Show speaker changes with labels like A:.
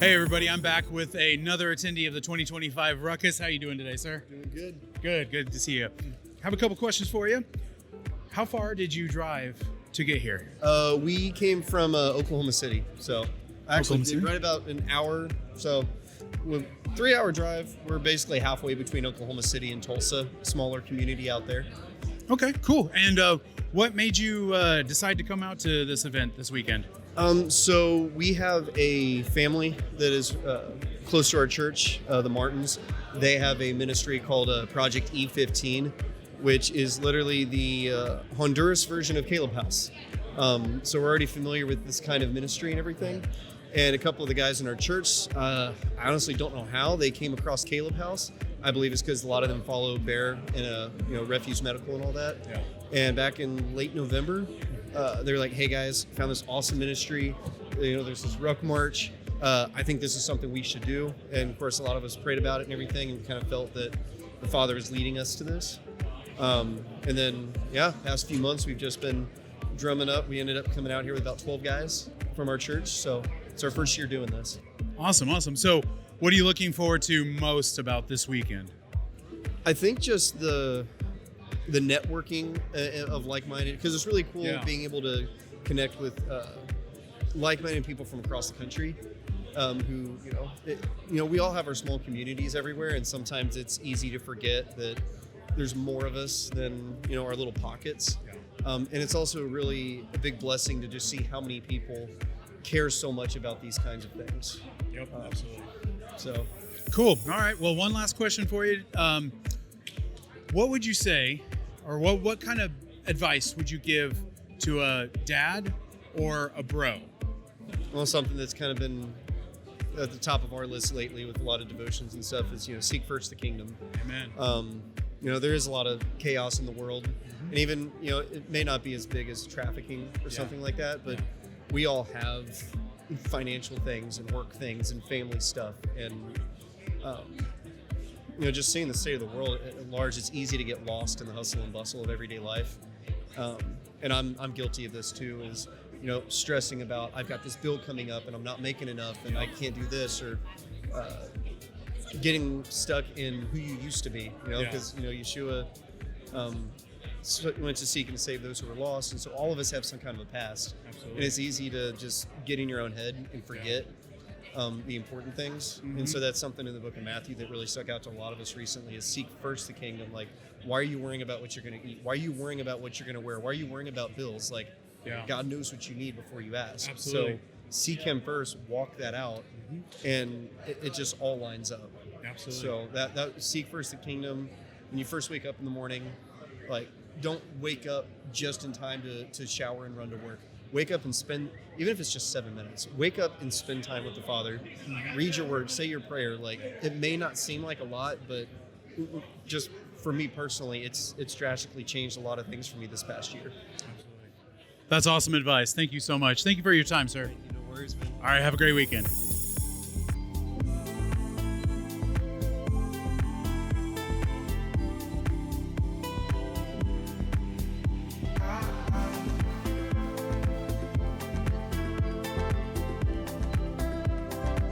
A: Hey everybody, I'm back with another attendee of the 2025 Ruckus. How you doing today, sir?
B: Doing good.
A: Good to see you. Have a couple questions for you. How far did you drive to get here?
B: We came from Oklahoma City, so actually right about an hour. So, with 3-hour drive. We're basically halfway between Oklahoma City and Tulsa, a smaller community out there.
A: Okay, cool. And what made you decide to come out to this event this weekend?
B: So we have a family that is close to our church, the Martins. They have a ministry called Project E15, which is literally the Honduras version of Caleb House. So we're already familiar with this kind of ministry and everything. And a couple of the guys in our church, I honestly don't know how they came across Caleb House. I believe it's because a lot of them follow Bear and Refuse Medical and all that.
A: Yeah.
B: And back in late November, they were like, "Hey guys, found this awesome ministry. There's this Ruck March. I think this is something we should do." And of course, a lot of us prayed about it and everything, and kind of felt that the Father is leading us to this. And then, past few months we've just been drumming up. We ended up coming out here with about 12 guys from our church, so it's our first year doing this.
A: Awesome. So, what are you looking forward to most about this weekend?
B: I think just the networking of like-minded, because it's really cool being able to connect with like-minded people from across the country who, we all have our small communities everywhere, and sometimes it's easy to forget that there's more of us than, our little pockets. And it's also really a big blessing to just see how many people care so much about these kinds of things.
A: Yep, absolutely.
B: So
A: cool. All right. Well, one last question for you. What would you say, or what kind of advice would you give to a dad or a bro?
B: Well, something that's kind of been at the top of our list lately with a lot of devotions and stuff is, seek first the kingdom.
A: Amen.
B: There is a lot of chaos in the world, and even, it may not be as big as trafficking or something like that, but we all have financial things and work things and family stuff, and just seeing the state of the world at large, it's easy to get lost in the hustle and bustle of everyday life. And I'm guilty of this too, is, stressing about, I've got this bill coming up and I'm not making enough and I can't do this, or getting stuck in who you used to be, because, Yeshua went to seek and to save those who were lost. And so all of us have some kind of a past.
A: Absolutely.
B: And it's easy to just get in your own head and forget the important things. Mm-hmm. And so that's something in the book of Matthew that really stuck out to a lot of us recently, is seek first the kingdom. Like, why are you worrying about what you're going to eat? Why are you worrying about what you're going to wear? Why are you worrying about bills? Like, God knows what you need before you ask.
A: Absolutely.
B: So seek him first, walk that out, and it just all lines up.
A: Absolutely.
B: So that seek first the kingdom. When you first wake up in the morning, like, don't wake up just in time to shower and run to work. Wake up and spend, even if it's just 7 minutes, wake up and spend time with the Father. Read your word, say your prayer. Like, it may not seem like a lot, but just for me personally, it's drastically changed a lot of things for me this past year.
A: Absolutely. That's awesome advice. Thank you so much. Thank you for your time, sir.
B: No worries, man.
A: All right, have a great weekend.